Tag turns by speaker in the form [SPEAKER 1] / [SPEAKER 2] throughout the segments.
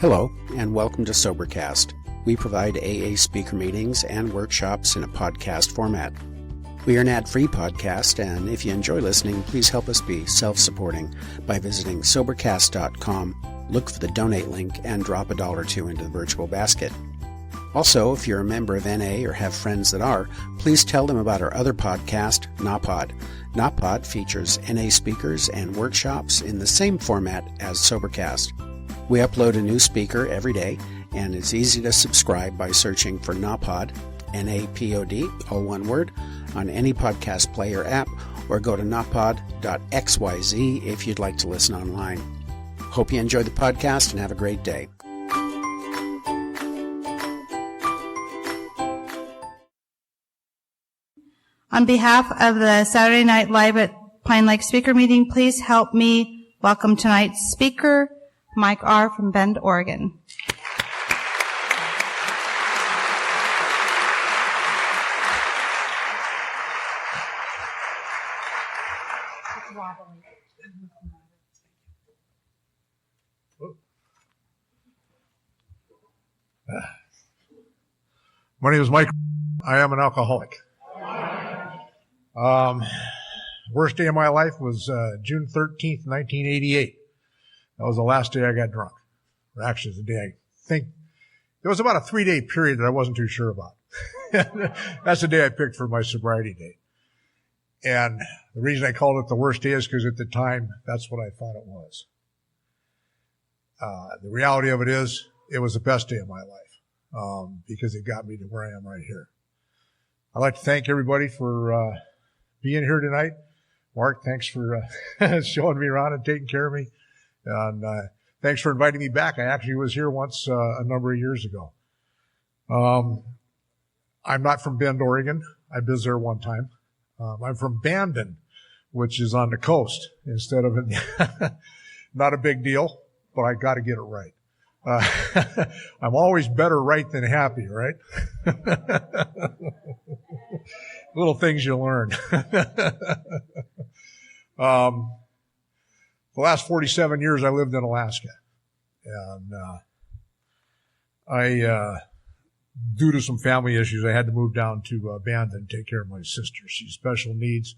[SPEAKER 1] Hello, and welcome to Sobercast. We provide AA speaker meetings and workshops in a podcast format. We are an ad-free podcast, and if you enjoy listening, please help us be self-supporting by visiting Sobercast.com, look for the donate link, and drop $1 or $2 into the virtual basket. Also, if you're a member of NA or have friends that are, please tell them about our other podcast, NAPOD. NAPOD features NA speakers and workshops in the same format as Sobercast. We upload a new speaker every day, and it's easy to subscribe by searching for NAPOD, N-A-P-O-D, all one word, on any podcast player app, or go to napod.xyz if you'd like to listen online. Hope you enjoy the podcast and have a great day.
[SPEAKER 2] On behalf of the Saturday Night Live at Pine Lake Speaker Meeting, please help me welcome tonight's speaker, Mike R. from Bend, Oregon.
[SPEAKER 3] My name is Mike. I am an alcoholic. Worst day of my life was June 13th, 1988. That was the last day I got drunk. Or actually, the day I think. There was about a 3-day period that I wasn't too sure about. That's the day I picked for my sobriety date. And the reason I called it the worst day is because at the time, that's what I thought it was. The reality of it is, it was the best day of my life, because it got me to where I am right here. I'd like to thank everybody for being here tonight. Mark, thanks for showing me around and taking care of me. And thanks for inviting me back. I actually was here once a number of years ago. I'm not from Bend, Oregon. I was there one time. I'm from Bandon, which is on the coast instead of in not a big deal, but I got to get it right. I'm always better right than happy, right? Little things you learn. The last 47 years I lived in Alaska. And due to some family issues, I had to move down to Bandon and take care of my sister. She's special needs,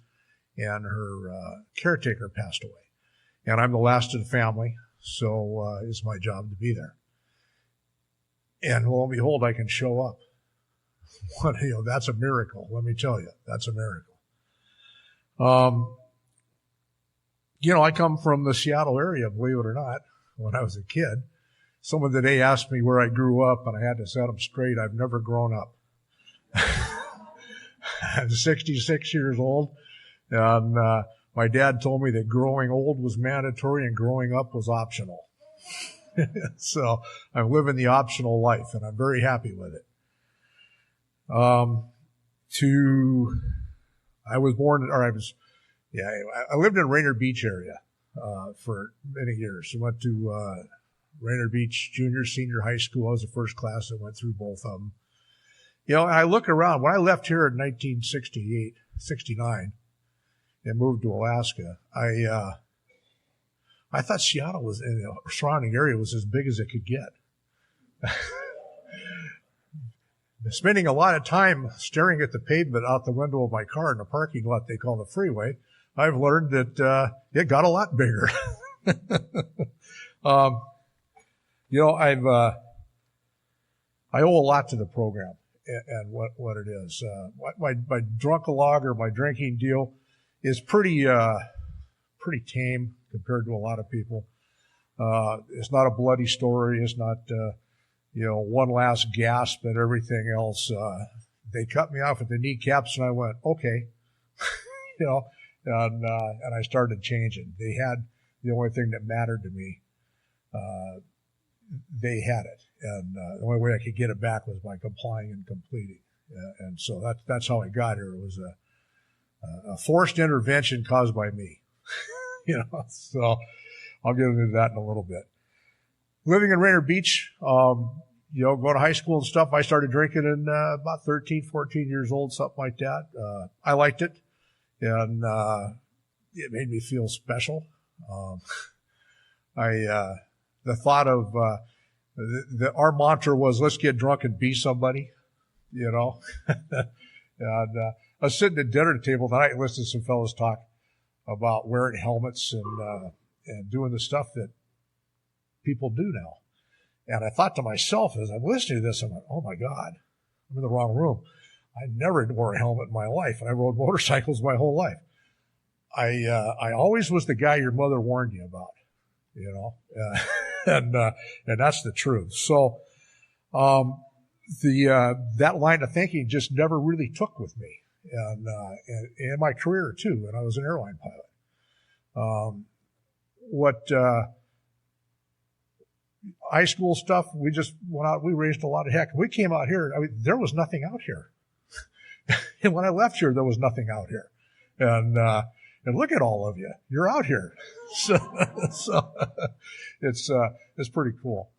[SPEAKER 3] and her caretaker passed away. And I'm the last of the family, so it's my job to be there. And lo and behold, I can show up. That's a miracle. Let me tell you, that's a miracle. I come from the Seattle area, believe it or not, when I was a kid. Someone today asked me where I grew up, and I had to set them straight. I've never grown up. I'm 66 years old, and my dad told me that growing old was mandatory and growing up was optional. So I'm living the optional life, and I'm very happy with it. I lived in Rainier Beach area for many years. I went to Rainier Beach Junior, Senior High School. I was the first class that went through both of them. I look around. When I left here in 1968, 69, and moved to Alaska, I thought Seattle was, in the surrounding area, was as big as it could get. Spending a lot of time staring at the pavement out the window of my car in the parking lot they call the freeway, I've learned that it got a lot bigger. I owe a lot to the program and what it is. My drunk-a-log or my drinking deal is pretty tame compared to a lot of people. It's not a bloody story. It's not one last gasp and everything else. They cut me off at the kneecaps, and I went, okay, and I started changing. They had the only thing that mattered to me. They had it, and the only way I could get it back was by complying and completing. And so that's how I got here. It was a forced intervention caused by me. So I'll get into that in a little bit. Living in Rainier Beach, going to high school and stuff, I started drinking in about 13, 14 years old, something like that. I liked it, and it made me feel special. The thought of Our mantra was, let's get drunk and be somebody, you know. And I was sitting at dinner table tonight and listening to some fellows talk about wearing helmets and doing the stuff that people do now. And I thought to myself as I'm listening to this, I'm like, oh my God, I'm in the wrong room. I never wore a helmet in my life, and I rode motorcycles my whole life. I always was the guy your mother warned you about, you know, and that's the truth. So, that line of thinking just never really took with me, and in my career too. And I was an airline pilot. High school stuff, we just went out, we raised a lot of heck. We came out here, I mean, there was nothing out here. And when I left here, there was nothing out here. And look at all of you. You're out here. So it's pretty cool.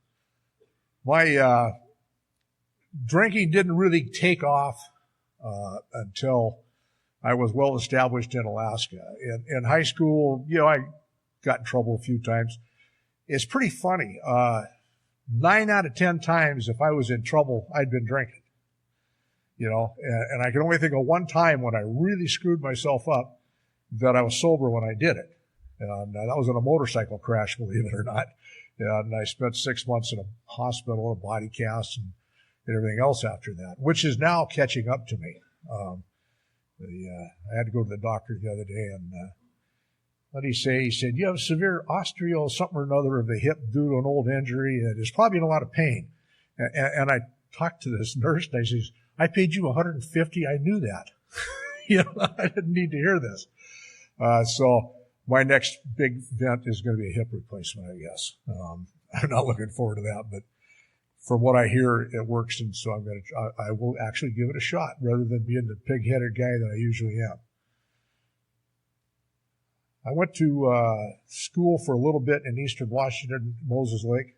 [SPEAKER 3] My, drinking didn't really take off, until I was well established in Alaska. In high school, you know, I got in trouble a few times. It's pretty funny. 9 out of 10 times, if I was in trouble, I'd been drinking. You know, and I can only think of one time when I really screwed myself up that I was sober when I did it. And that was in a motorcycle crash, believe it or not. And I spent 6 months in a hospital, a body cast, and everything else after that, which is now catching up to me. I had to go to the doctor the other day, and what did he say? He said, you have severe osteo something or another of the hip due to an old injury, and it's probably in a lot of pain. And I talked to this nurse, and I says, I paid you $150. I knew that. You know, I didn't need to hear this. So my next big event is going to be a hip replacement, I guess. I'm not looking forward to that, but from what I hear, it works, and so I will actually give it a shot rather than being the pig-headed guy that I usually am. I went to school for a little bit in Eastern Washington, Moses Lake,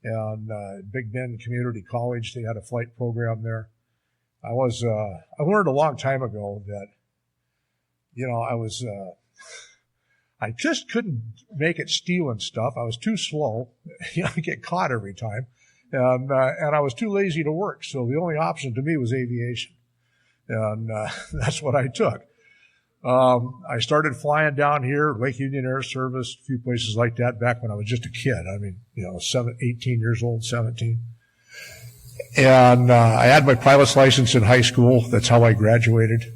[SPEAKER 3] and Big Bend Community College. They had a flight program there. I learned a long time ago that, you know, I just couldn't make it stealing stuff. I was too slow. You know, I get caught every time. And I was too lazy to work. So the only option to me was aviation. And that's what I took. I started flying down here, Lake Union Air Service, a few places like that back when I was just a kid. I mean, you know, 18 years old, 17. And I had my pilot's license in high school. That's how I graduated.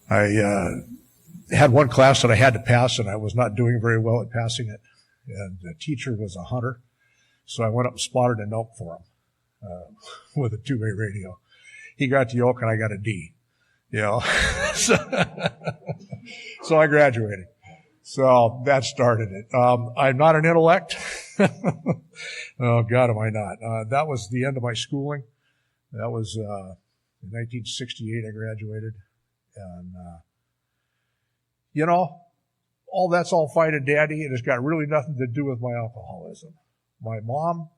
[SPEAKER 3] I had one class that I had to pass, and I was not doing very well at passing it. And the teacher was a hunter. So I went up and spotted an elk for him with a two-way radio. He got the elk, and I got a D. You know, so I graduated. So that started it. I'm not an intellect. Oh God, am I not? That was the end of my schooling. That was, in 1968 I graduated. And, you know, all that's all fine and dandy, and it's got really nothing to do with my alcoholism. My mom,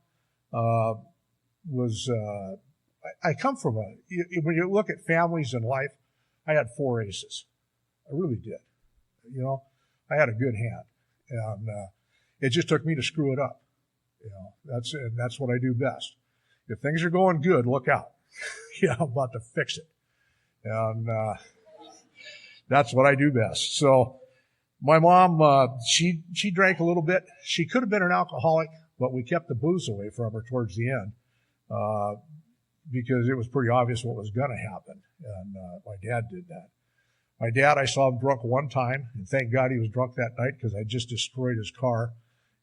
[SPEAKER 3] I come from when you look at families in life, I had 4 aces. I really did. You know, I had a good hand. And it just took me to screw it up. You know, that's what I do best. If things are going good, look out. You know, I'm about to fix it. And that's what I do best. So my mom, she drank a little bit. She could have been an alcoholic, but we kept the booze away from her towards the end. Because it was pretty obvious what was going to happen. And my dad did that. My dad, I saw him drunk one time, and thank God he was drunk that night because I just destroyed his car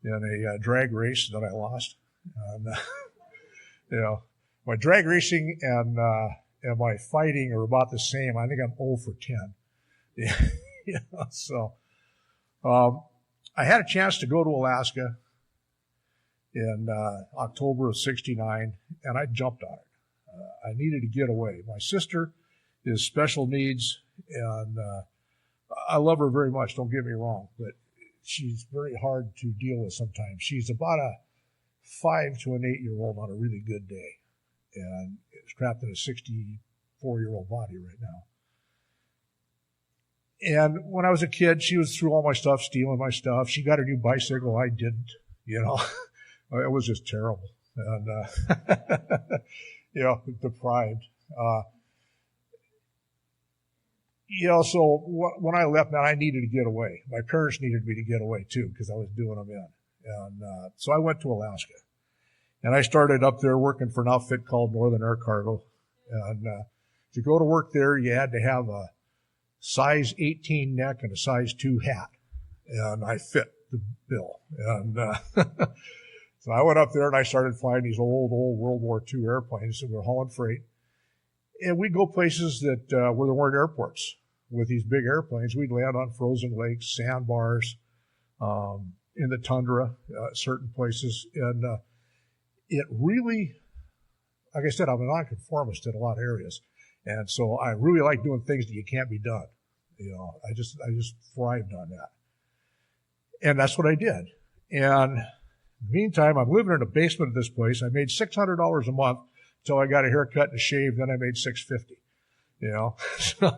[SPEAKER 3] in a drag race that I lost. And, you know, my drag racing and my fighting are about the same. I think I'm 0 for 10. You know, so I had a chance to go to Alaska in October of '69, and I jumped on it. I needed to get away. My sister is special needs, and I love her very much, don't get me wrong, but she's very hard to deal with sometimes. She's about a 5 to an 8-year-old on a really good day, and is trapped in a 64-year-old body right now. And when I was a kid, she was through all my stuff, stealing my stuff. She got a new bicycle. I didn't, you know. It was just terrible. And, deprived. So when I left, man, I needed to get away. My parents needed me to get away too, because I was doing them in. And, so I went to Alaska. And I started up there working for an outfit called Northern Air Cargo. And, to go to work there, you had to have a size 18 neck and a size 2 hat. And I fit the bill. And, so I went up there and I started flying these old World War II airplanes that were hauling freight. And we'd go places that where there weren't airports with these big airplanes. We'd land on frozen lakes, sandbars, in the tundra, certain places. And it really, like I said, I'm a nonconformist in a lot of areas. And so I really like doing things that you can't be done. I just thrived on that. And that's what I did. And meantime, I'm living in the basement of this place. I made $600 a month until I got a haircut and a shave. Then I made $650. So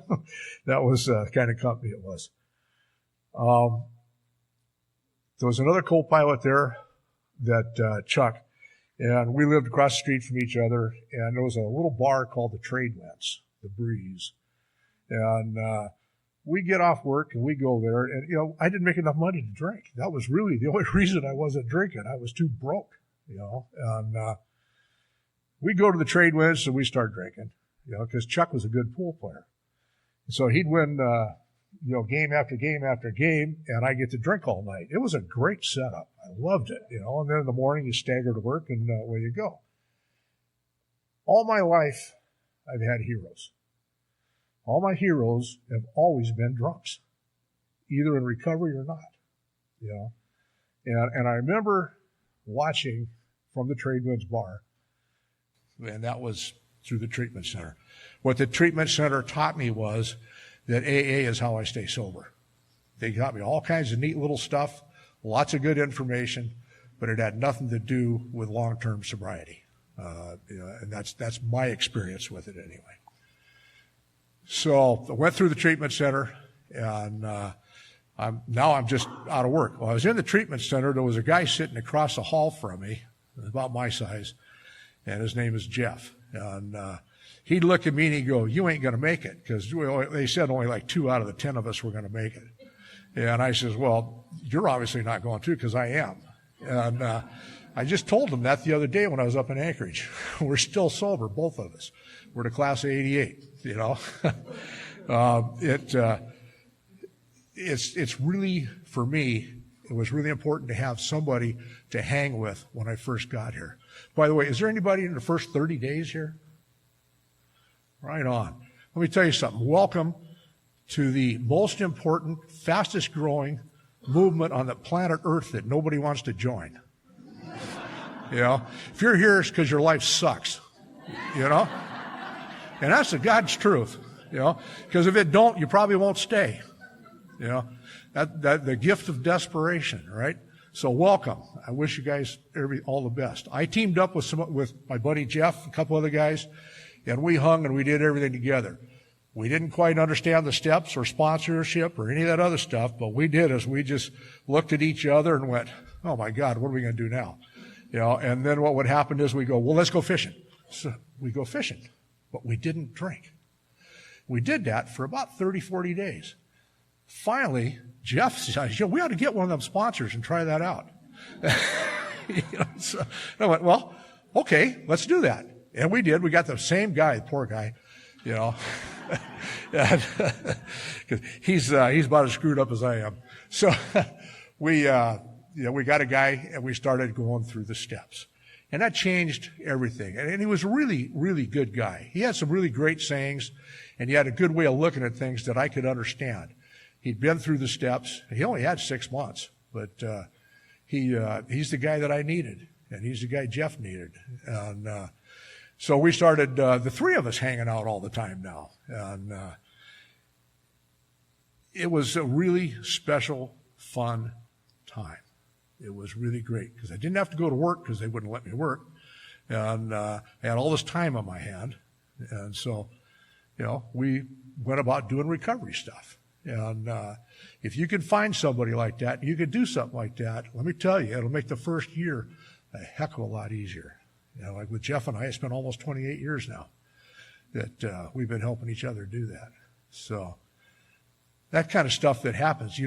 [SPEAKER 3] that was the kind of company it was. There was another co-pilot there, that Chuck, and we lived across the street from each other. And there was a little bar called the Trade Winds, the Breeze, and we get off work and we go there, and I didn't make enough money to drink. That was really the only reason I wasn't drinking. I was too broke, and we go to the Trade Winds and we start drinking, because Chuck was a good pool player. So he'd win, game after game after game, and I get to drink all night. It was a great setup. I loved it, and then in the morning you stagger to work and away you go. All my life, I've had heroes. All my heroes have always been drunks, either in recovery or not, And I remember watching from the Trade Winds bar, and that was through the treatment center. What the treatment center taught me was that AA is how I stay sober. They taught me all kinds of neat little stuff, lots of good information, but it had nothing to do with long-term sobriety. And that's my experience with it anyway. So I went through the treatment center, and I'm just out of work. Well, I was in the treatment center. There was a guy sitting across the hall from me, about my size, and his name is Jeff. And he'd look at me and he'd go, "You ain't going to make it," because they said only like 2 out of the 10 of us were going to make it. And I says, "Well, you're obviously not going to, because I am." And I just told him that the other day when I was up in Anchorage. We're still sober, both of us. We're the class of 88, It's really, for me, it was really important to have somebody to hang with when I first got here. By the way, is there anybody in the first 30 days here? Right on. Let me tell you something. Welcome to the most important, fastest growing movement on the planet Earth that nobody wants to join. If you're here, it's because your life sucks. And that's the God's truth. Because if it don't, you probably won't stay. That the gift of desperation, right? So welcome. I wish you guys all the best. I teamed up with my buddy Jeff, a couple other guys, and we hung and we did everything together. We didn't quite understand the steps or sponsorship or any of that other stuff, but we did is we just looked at each other and went, "Oh my God, what are we going to do now?" And then what would happen is we go, "Well, let's go fishing." So we go fishing, but we didn't drink. We did that for about 30, 40 days. Finally, Jeff said, "We ought to get one of them sponsors and try that out." So I went, "Well, okay, let's do that." And we did. We got the same guy, poor guy, because he's about as screwed up as I am. So we got a guy and we started going through the steps. And that changed everything. And he was a really, really good guy. He had some really great sayings, and he had a good way of looking at things that I could understand. He'd been through the steps. He only had 6 months, but he's the guy that I needed, and he's the guy Jeff needed. And so we started, the three of us hanging out all the time now. And it was a really special, fun time. It was really great because I didn't have to go to work because they wouldn't let me work. And I had all this time on my hand. And so, we went about doing recovery stuff. And if you can find somebody like that, you could do something like that, let me tell you, it'll make the first year a heck of a lot easier. Like with Jeff and I, it's been almost 28 years now that we've been helping each other do that. So that kind of stuff that happens, you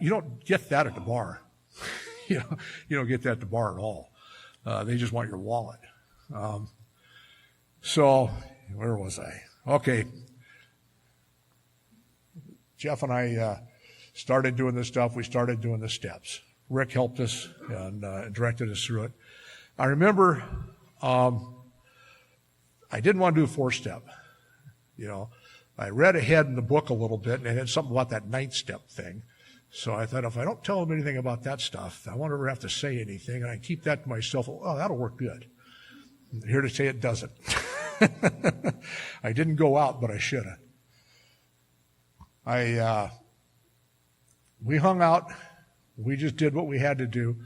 [SPEAKER 3] don't get that at the bar. You don't get that at the bar at all. They just want your wallet. So where was I? Okay. Jeff and I started doing this stuff. We started doing the steps. Rick helped us and directed us through it. I remember I didn't want to do a 4-step. I read ahead in the book a little bit, and it had something about that 9th step thing. So I thought, if I don't tell them anything about that stuff, I won't ever have to say anything, and I keep that to myself. Oh, that'll work good. I'm here to say it doesn't. I didn't go out, but I should have. We hung out. We just did what we had to do.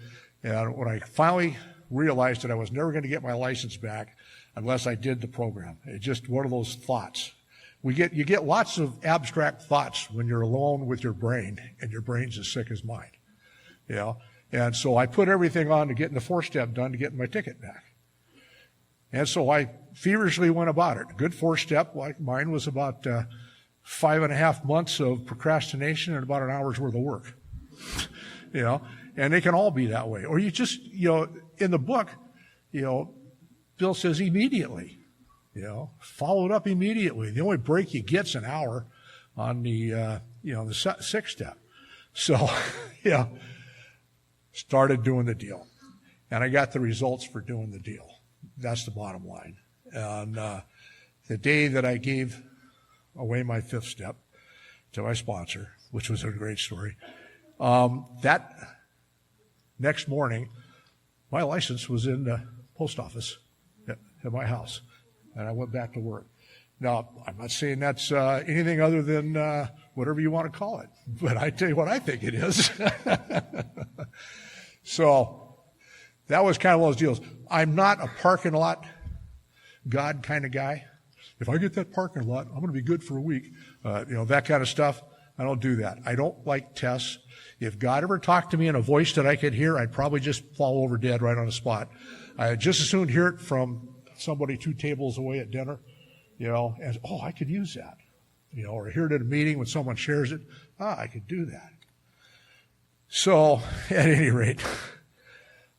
[SPEAKER 3] And when I finally realized that I was never going to get my license back unless I did the program, it's just one of those thoughts. You get lots of abstract thoughts when you're alone with your brain, and your brain's as sick as mine. And so I put everything on to getting the 4-step done to get my ticket back. And so I feverishly went about it. A good 4-step like mine was about 5.5 months of procrastination and about an hour's worth of work. And they can all be that way. Or you just, in the book, Bill says immediately. Followed up immediately. The only break you get's an hour on the 6th step. So, started doing the deal. And I got the results for doing the deal. That's the bottom line. And the day that I gave away my 5th step to my sponsor, which was a great story, that next morning, my license was in the post office at my house. And I went back to work. Now, I'm not saying that's anything other than whatever you want to call it. But I tell you what I think it is. So that was kind of one of those deals. I'm not a parking lot God kind of guy. If I get that parking lot, I'm going to be good for a week. That kind of stuff. I don't do that. I don't like tests. If God ever talked to me in a voice that I could hear, I'd probably just fall over dead right on the spot. I'd just as soon hear it from somebody 2 tables away at dinner, and, I could use that, or hear it at a meeting when someone shares it. I could do that. So, at any rate,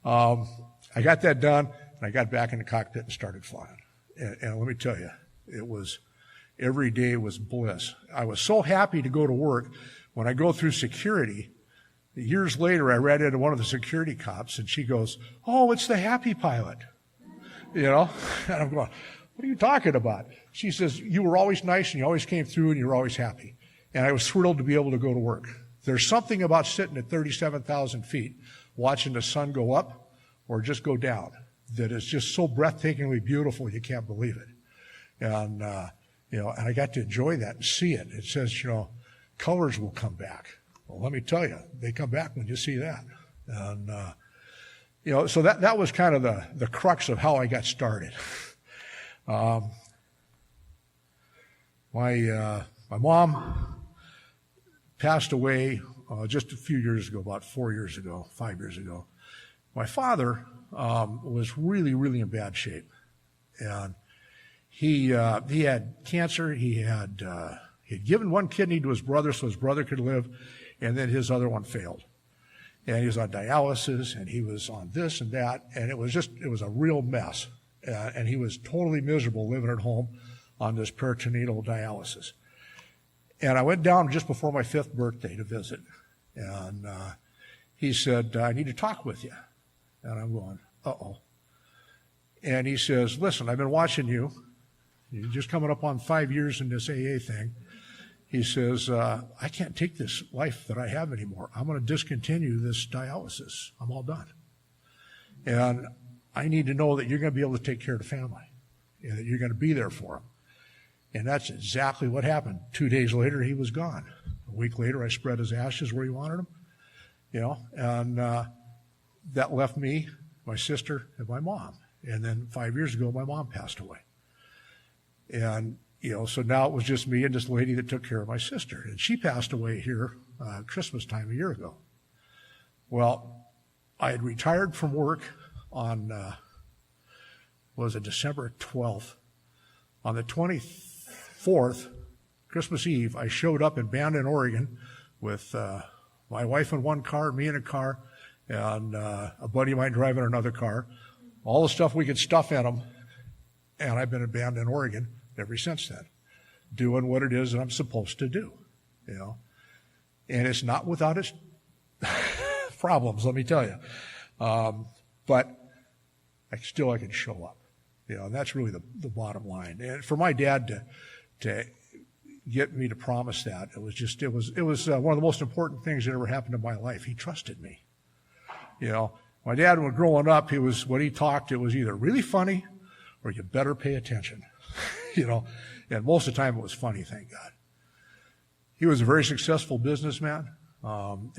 [SPEAKER 3] I got that done, and I got back in the cockpit and started flying. And let me tell you, every day was bliss. I was so happy to go to work. When I go through security, years later, I ran into one of the security cops, and she goes, "Oh, it's the happy pilot." And I'm going, "What are you talking about?" She says, "You were always nice, and you always came through, and you were always happy." And I was thrilled to be able to go to work. There's something about sitting at 37,000 feet, watching the sun go up or just go down, that is just so breathtakingly beautiful you can't believe it. And, and I got to enjoy that and see it. It says, colors will come back. Well, let me tell you, they come back when you see that. And, so that was kind of the crux of how I got started. My mom passed away just a few years ago, about 5 years ago. My father was really, really in bad shape, and he had cancer. He had given one kidney to his brother so his brother could live, and then his other one failed. And he was on dialysis, and he was on this and that, and it was a real mess. And he was totally miserable living at home on this peritoneal dialysis. And I went down just before my 5th birthday to visit. And he said, "I need to talk with you." And I'm going, uh-oh. And he says, "Listen, I've been watching you. You're just coming up on 5 years in this AA thing." He says, "I can't take this life that I have anymore. I'm going to discontinue this dialysis. I'm all done. And I need to know that you're going to be able to take care of the family and that you're going to be there for them." And that's exactly what happened. 2 days later, he was gone. A week later, I spread his ashes where he wanted them, and that left me, my sister, and my mom. And then 5 years ago, my mom passed away. And so now it was just me and this lady that took care of my sister. And she passed away here Christmas time a year ago. Well, I had retired from work on, was it December 12th? On the 24th, Christmas Eve, I showed up in Bandon, Oregon with my wife in one car, me in a car, and a buddy of mine driving another car. All the stuff we could stuff in them. And I've been in Bandon, Oregon ever since then, doing what it is that I'm supposed to do, you know. And it's not without its problems, let me tell you. But I can show up, you know, and that's really the bottom line. And for my dad to get me to promise that, it was one of the most important things that ever happened in my life. He trusted me, you know. My dad, when growing up, when he talked, it was either really funny or you better pay attention, you know. And most of the time it was funny, thank God. He was a very successful businessman.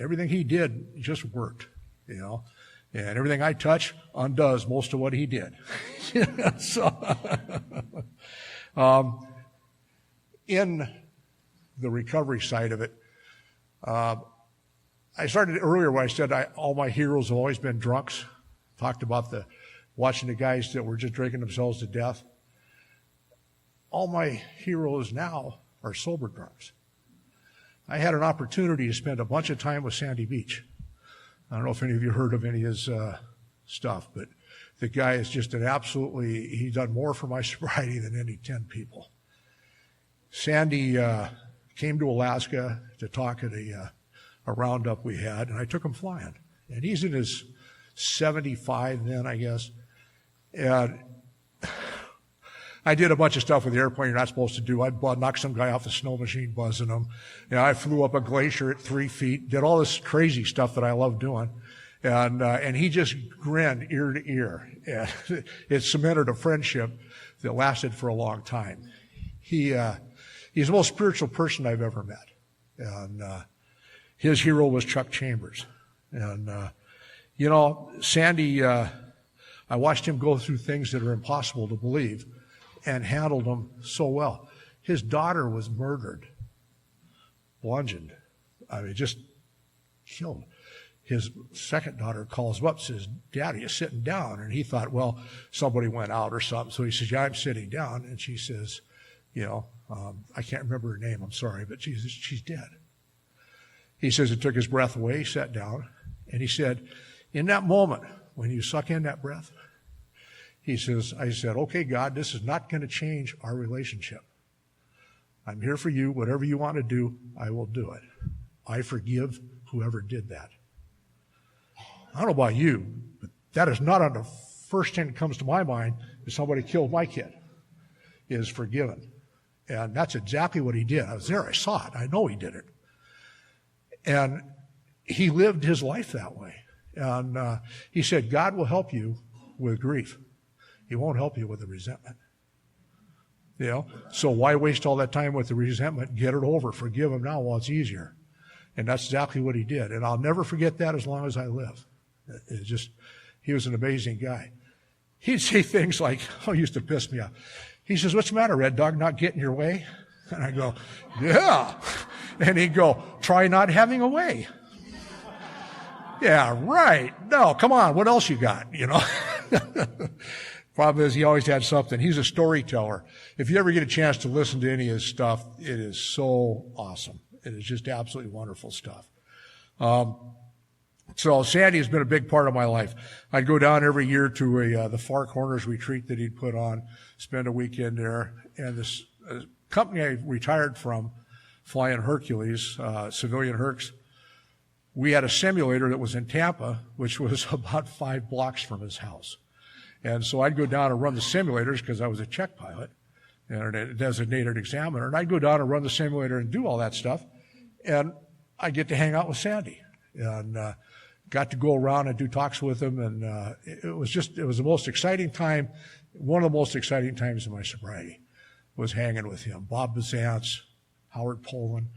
[SPEAKER 3] Everything he did just worked, you know. And everything I touch undoes most of what he did. So, in the recovery side of it, I started earlier when I said all my heroes have always been drunks. Talked about watching the guys that were just drinking themselves to death. All my heroes now are sober drunks. I had an opportunity to spend a bunch of time with Sandy Beach. I don't know if any of you heard of any of his stuff, but the guy is just he's done more for my sobriety than any 10 people. Sandy came to Alaska to talk at a roundup we had, and I took him flying. And he's in his 75 then, I guess. And I did a bunch of stuff with the airplane you're not supposed to do. I knocked some guy off the snow machine buzzing him. You know, I flew up a glacier at 3 feet, did all this crazy stuff that I love doing. And he just grinned ear to ear. And it cemented a friendship that lasted for a long time. He's the most spiritual person I've ever met. And his hero was Chuck Chambers. And you know, Sandy, I watched him go through things that are impossible to believe and handled them so well. His daughter was murdered, bludgeoned. I mean, just killed. His second daughter calls him up, says, "Daddy, you're sitting down." And he thought, well, somebody went out or something. So he says, "Yeah, I'm sitting down." And she says, you know, I can't remember her name, I'm sorry, but she's dead. He says it took his breath away. He sat down, and he said, in that moment, when you suck in that breath, he says, I said, "Okay, God, this is not going to change our relationship. I'm here for you. Whatever you want to do, I will do it. I forgive whoever did that." I don't know about you, but that is not on the first thing that comes to my mind if somebody killed my kid, is forgiven. And that's exactly what he did. I was there. I saw it. I know he did it. And he lived his life that way. And he said, God will help you with grief. He won't help you with the resentment. You know? So why waste all that time with the resentment? Get it over. Forgive him now while it's easier. And that's exactly what he did. And I'll never forget that as long as I live. He was an amazing guy. He'd say things like, it used to piss me off. He says, "What's the matter, Red Dog, not getting your way?" And I go, "Yeah." And he'd go, "Try not having a way." Yeah, right. No, come on. What else you got? You know? Problem is, he always had something. He's a storyteller. If you ever get a chance to listen to any of his stuff, it is so awesome. It is just absolutely wonderful stuff. So Sandy has been a big part of my life. I'd go down every year to the Far Corners retreat that he'd put on, spend a weekend there. And this company I retired from, flying Hercules, civilian Hercs, we had a simulator that was in Tampa, which was about 5 blocks from his house. And so I'd go down and run the simulators because I was a check pilot and a designated examiner. And I'd go down and run the simulator and do all that stuff. And I'd get to hang out with Sandy. And got to go around and do talks with him. And it was the most exciting time, one of the most exciting times of my sobriety was hanging with him. Bob Bazance, Howard Poland.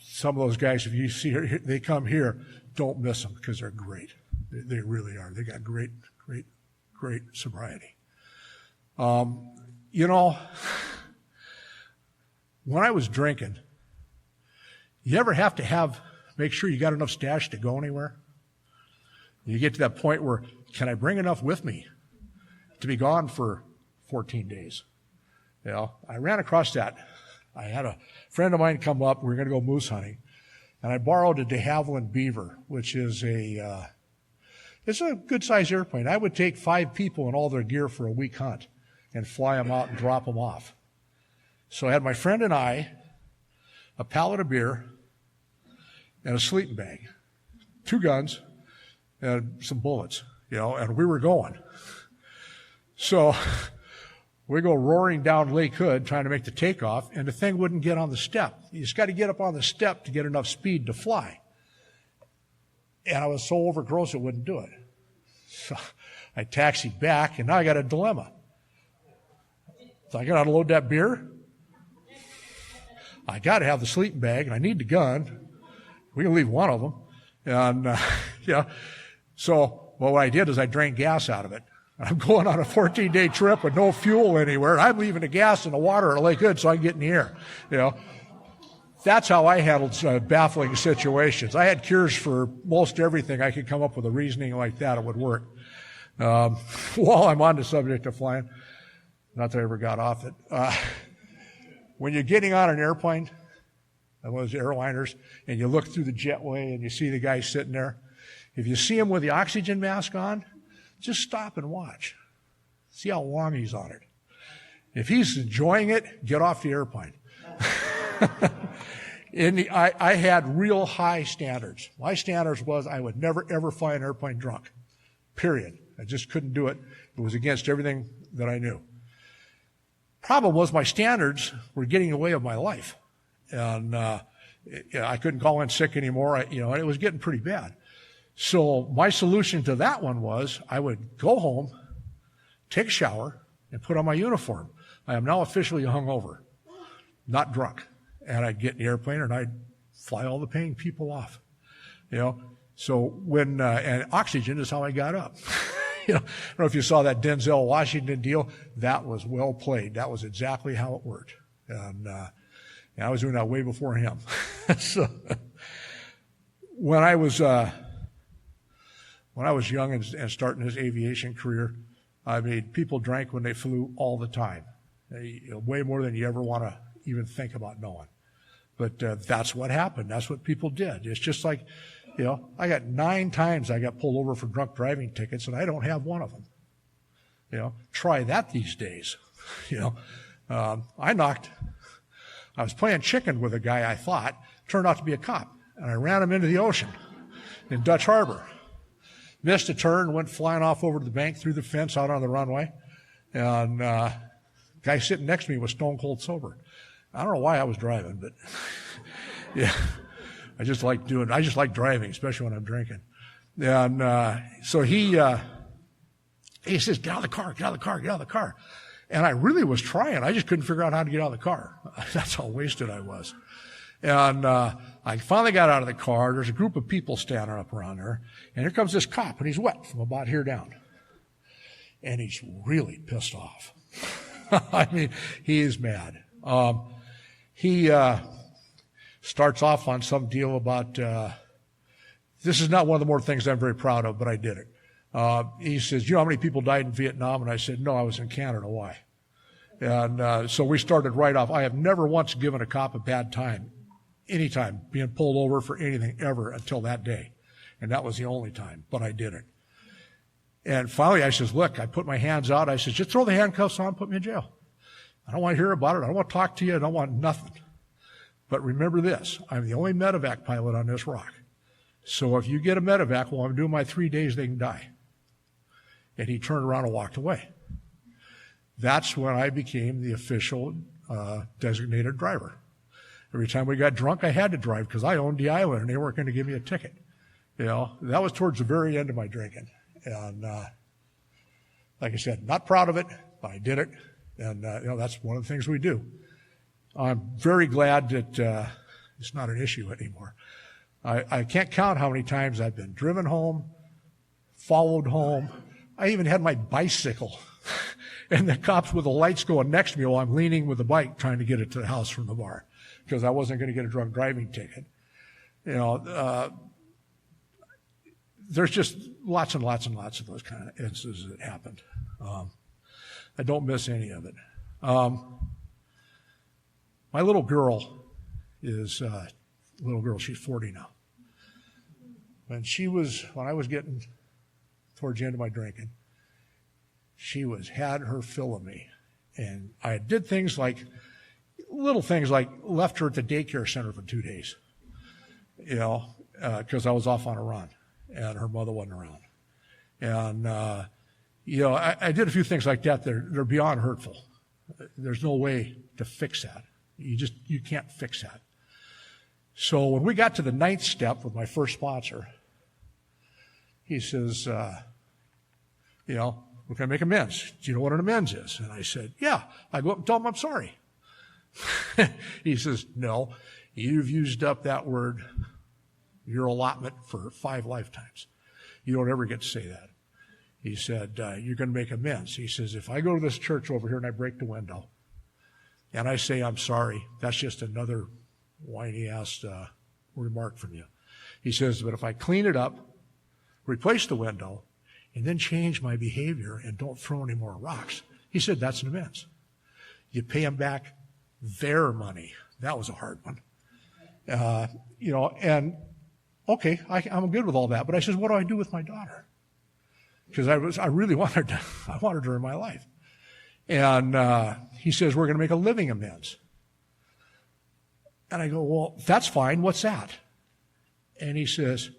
[SPEAKER 3] Some of those guys, if you see her, they come here, don't miss them because they're great. They really are. They got great sobriety. You know, when I was drinking, you ever have to make sure you got enough stash to go anywhere? You get to that point where can I bring enough with me to be gone for 14 days? I ran across that. I had a friend of mine come up. We were going to go moose hunting. And I borrowed a de Havilland Beaver, which is it's a good-sized airplane. I would take 5 people and all their gear for a week hunt and fly them out and drop them off. So I had my friend and I, a pallet of beer, and a sleeping bag, 2 guns, and some bullets, and we were going. So we go roaring down Lake Hood trying to make the takeoff, and the thing wouldn't get on the step. You just got to get up on the step to get enough speed to fly. And I was so overgrown it wouldn't do it. So I taxied back, and now I got a dilemma. So I got to load that beer. I got to have the sleeping bag, and I need the gun. We can leave one of them. And, So what I did is I drank gas out of it. I'm going on a 14-day trip with no fuel anywhere. I'm leaving the gas in the water at Lake Hood so I can get in the air. That's how I handled baffling situations. I had cures for most everything. I could come up with a reasoning like that. It would work. While I'm on the subject of flying, not that I ever got off it, when you're getting on an airplane, one of those airliners, and you look through the jetway and you see the guy sitting there, if you see him with the oxygen mask on, just stop and watch. See how long he's on it. If he's enjoying it, get off the airplane. I had real high standards. My standards was I would never, ever fly an airplane drunk. Period. I just couldn't do it. It was against everything that I knew. Problem was my standards were getting in the way of my life. And I couldn't call in sick anymore. And it was getting pretty bad. So my solution to that one was I would go home, take a shower, and put on my uniform. I am now officially hungover, not drunk. And I'd get in the airplane and I'd fly all the paying people off. So when, and oxygen is how I got up. I don't know if you saw that Denzel Washington deal. That was well played. That was exactly how it worked. And I was doing that way before him. So when I was young and starting his aviation career, people drank when they flew all the time. Way more than you ever want to even think about knowing. But that's what happened. That's what people did. It's just like, I got 9 times I got pulled over for drunk driving tickets, and I don't have one of them. Try that these days. I was playing chicken with a guy I thought turned out to be a cop, and I ran him into the ocean in Dutch Harbor. Missed a turn, went flying off over to the bank through the fence out on the runway, and guy sitting next to me was stone cold sober. I don't know why I was driving, but yeah, I just like driving, especially when I'm drinking. And so he says, "Get out of the car, get out of the car, get out of the car." And I really was trying. I just couldn't figure out how to get out of the car. That's how wasted I was. And I finally got out of the car. There's a group of people standing up around there. And here comes this cop, and he's wet from about here down. And he's really pissed off. He is mad. He starts off on some deal about, this is not one of the more things I'm very proud of, but I did it. He says, "You know how many people died in Vietnam?" And I said, "No, I was in Canada. Why?" And so we started right off. I have never once given a cop a bad time, anytime, being pulled over for anything ever until that day. And that was the only time, but I did it. And finally I says, "Look," I put my hands out. I says, "Just throw the handcuffs on, put me in jail. I don't want to hear about it. I don't want to talk to you. I don't want nothing. But remember this, I'm the only medevac pilot on this rock. So if you get a medevac while I'm doing my 3 days, they can die." And he turned around and walked away. That's when I became the official designated driver. Every time we got drunk, I had to drive because I owned the island and they weren't going to give me a ticket. That was towards the very end of my drinking. And like I said, not proud of it, but I did it. And that's one of the things we do. I'm very glad that it's not an issue anymore. I can't count how many times I've been driven home, followed home. I even had my bicycle and the cops with the lights going next to me while I'm leaning with the bike trying to get it to the house from the bar because I wasn't going to get a drunk driving ticket. there's just lots and lots and lots of those kind of instances that happened. I don't miss any of it. My little girl is she's 40 now. When I was getting towards the end of my drinking, she had her fill of me. And I did little things like left her at the daycare center for 2 days, because I was off on a run and her mother wasn't around. And, I did a few things like that. They're beyond hurtful. There's no way to fix that. You can't fix that. So when we got to the 9th step with my first sponsor, he says, we're going to make amends. Do you know what an amends is? And I said, yeah. I go up and tell him I'm sorry. He says, no, you've used up that word, your allotment, for 5 lifetimes. You don't ever get to say that. He said, you're going to make amends. He says, if I go to this church over here and I break the window and I say I'm sorry, that's just another whiny-ass remark from you. He says, but if I clean it up, replace the window, and then change my behavior and don't throw any more rocks, he said, that's an amends. You pay them back their money. That was a hard one. And okay, I'm good with all that. But I said, what do I do with my daughter? Because I really wanted her in my life. And he says, we're going to make a living amends. And I go, well, that's fine. What's that? And he says,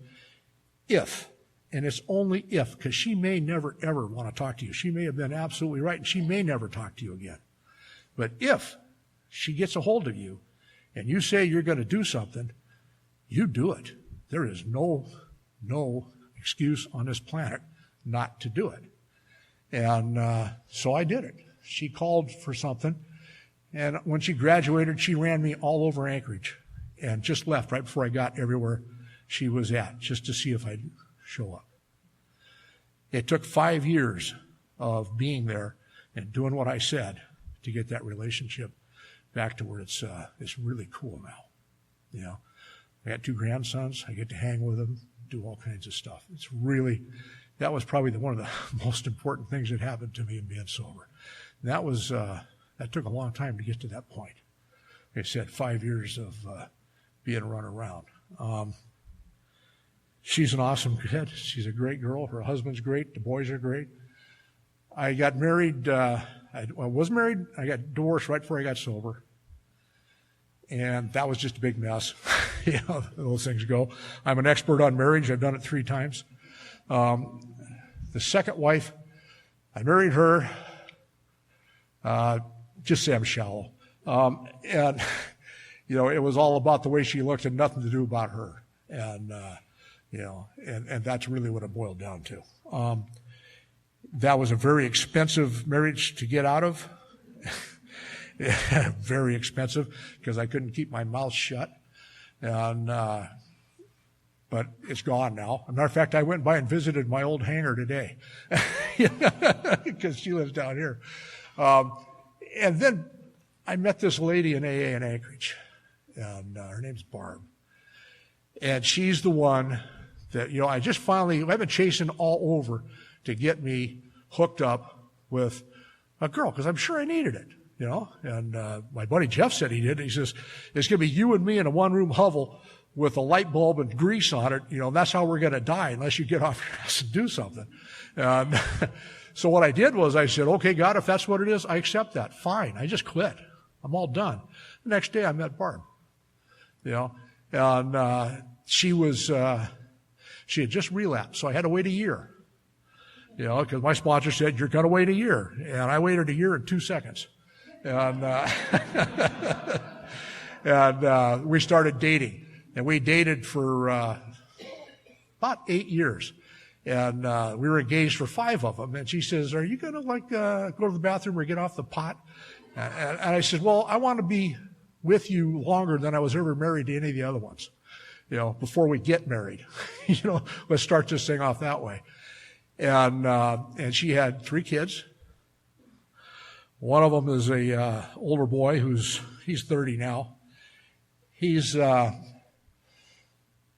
[SPEAKER 3] if, and it's only if, because she may never, ever want to talk to you. She may have been absolutely right, and she may never talk to you again. But if she gets a hold of you and you say you're going to do something, you do it. There is no excuse on this planet not to do it. And so I did it. She called for something, and when she graduated, she ran me all over Anchorage and just left right before I got everywhere she was at, just to see if I'd show up. It took 5 years of being there and doing what I said to get that relationship back to where it's really cool now. I got 2 grandsons. I get to hang with them, do all kinds of stuff. That was probably one of the most important things that happened to me in being sober. And that took a long time to get to that point. Like I said, 5 years of being run around. She's an awesome kid. She's a great girl. Her husband's great. The boys are great. I got married. I was married. I got divorced right before I got sober. And that was just a big mess. Those things go. I'm an expert on marriage. I've done it 3 times. The second wife, I married her. Just say I'm shallow. And, it was all about the way she looked and nothing to do about her. And, and that's really what it boiled down to. That was a very expensive marriage to get out of. Very expensive, because I couldn't keep my mouth shut. And, but it's gone now. As a matter of fact, I went by and visited my old hangar today, because she lives down here. And then I met this lady in AA in Anchorage, and her name's Barb. And she's the one that, I've been chasing all over to get me hooked up with a girl, because I'm sure I needed it, And my buddy Jeff said he did. He says, it's going to be you and me in a one-room hovel with a light bulb and grease on it. That's how we're going to die unless you get off your ass and do something. And so what I did was I said, okay, God, if that's what it is, I accept that. Fine. I just quit. I'm all done. The next day I met Barb, and she had just relapsed. So I had to wait a year, because my sponsor said, you're going to wait a year. And I waited a year and 2 seconds. And, and we started dating. And we dated for about 8 years. And we were engaged for 5 of them. And she says, are you going to go to the bathroom or get off the pot? And I said, well, I want to be with you longer than I was ever married to any of the other ones, before we get married. Let's start this thing off that way. And she had 3 kids. One of them is a older boy he's 30 now. He was a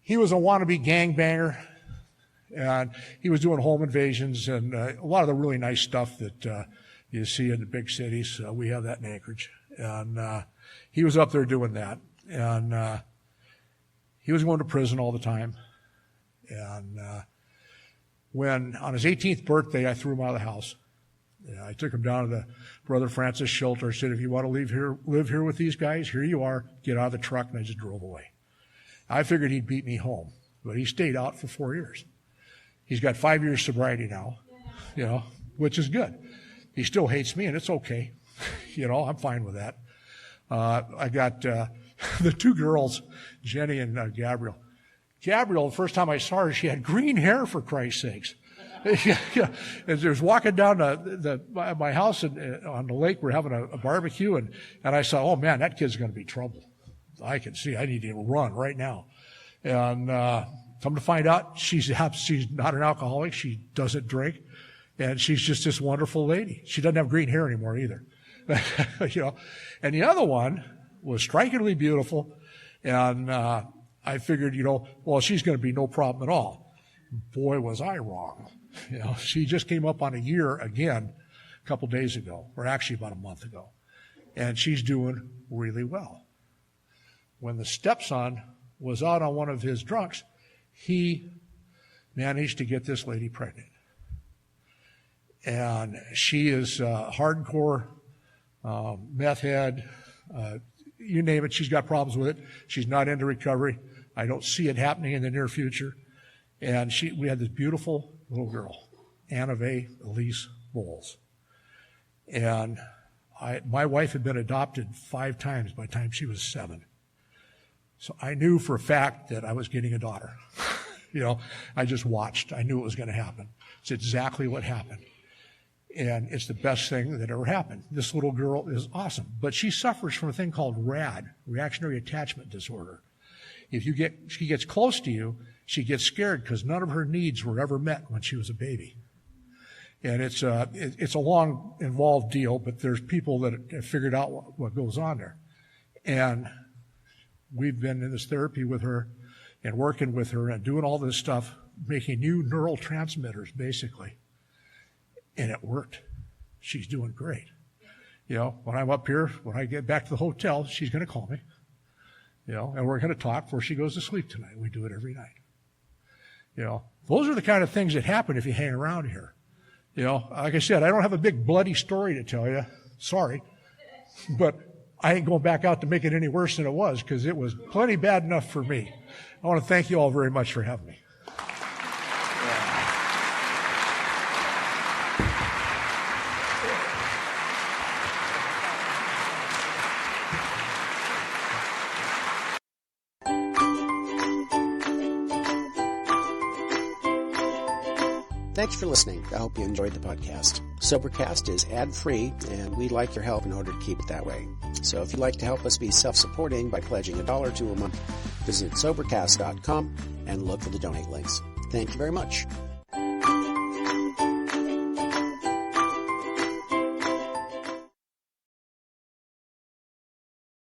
[SPEAKER 3] wannabe gangbanger, And he was doing home invasions and a lot of the really nice stuff that you see in the big cities. We have that in Anchorage. And he was up there doing that. And he was going to prison all the time. And when, on his 18th birthday, I threw him out of the house. I took him down to the Brother Francis shelter. I said, if you want to live here with these guys, here you are. Get out of the truck. And I just drove away. I figured he'd beat me home. But he stayed out for 4 years. He's got 5 years sobriety now, which is good. He still hates me, and it's okay. I'm fine with that. I got the two girls, Jenny and Gabrielle. Gabrielle, the first time I saw her, she had green hair, for Christ's sakes. As I was walking down my house on the lake, we're having a barbecue, and I saw, oh man, that kid's going to be trouble. I can see, I need to run right now. And come to find out, she's not an alcoholic. She doesn't drink, and she's just this wonderful lady. She doesn't have green hair anymore either. And the other one was strikingly beautiful, and I figured, well, she's going to be no problem at all. Boy, was I wrong. She just came up on a year again a couple days ago, or actually about a month ago, and she's doing really well. When the stepson was out on one of his drunks, he managed to get this lady pregnant. And she is hardcore meth head, you name it, she's got problems with it. She's not into recovery. I don't see it happening in the near future. And we had this beautiful little girl, Anna Vay Elise Bowles. And my wife had been adopted 5 times by the time she was 7. So I knew for a fact that I was getting a daughter. I just watched. I knew it was going to happen. It's exactly what happened. And it's the best thing that ever happened. This little girl is awesome. But she suffers from a thing called RAD, reactionary attachment disorder. If she gets close to you, she gets scared because none of her needs were ever met when she was a baby. And it's a long, involved deal, but there's people that have figured out what goes on there. And we've been in this therapy with her and working with her and doing all this stuff, making new neural transmitters, basically. And it worked. She's doing great. When I'm up here, when I get back to the hotel, she's going to call me. And we're going to talk before she goes to sleep tonight. We do it every night. Those are the kind of things that happen if you hang around here. Like I said, I don't have a big bloody story to tell you. Sorry. But I ain't going back out to make it any worse than it was, because it was plenty bad enough for me. I want to thank you all very much for having me.
[SPEAKER 1] Thanks for listening. I hope you enjoyed the podcast. Sobercast is ad-free, and we'd like your help in order to keep it that way. So if you'd like to help us be self-supporting by pledging $1 or $2 a month, visit Sobercast.com and look for the donate links. Thank you very much.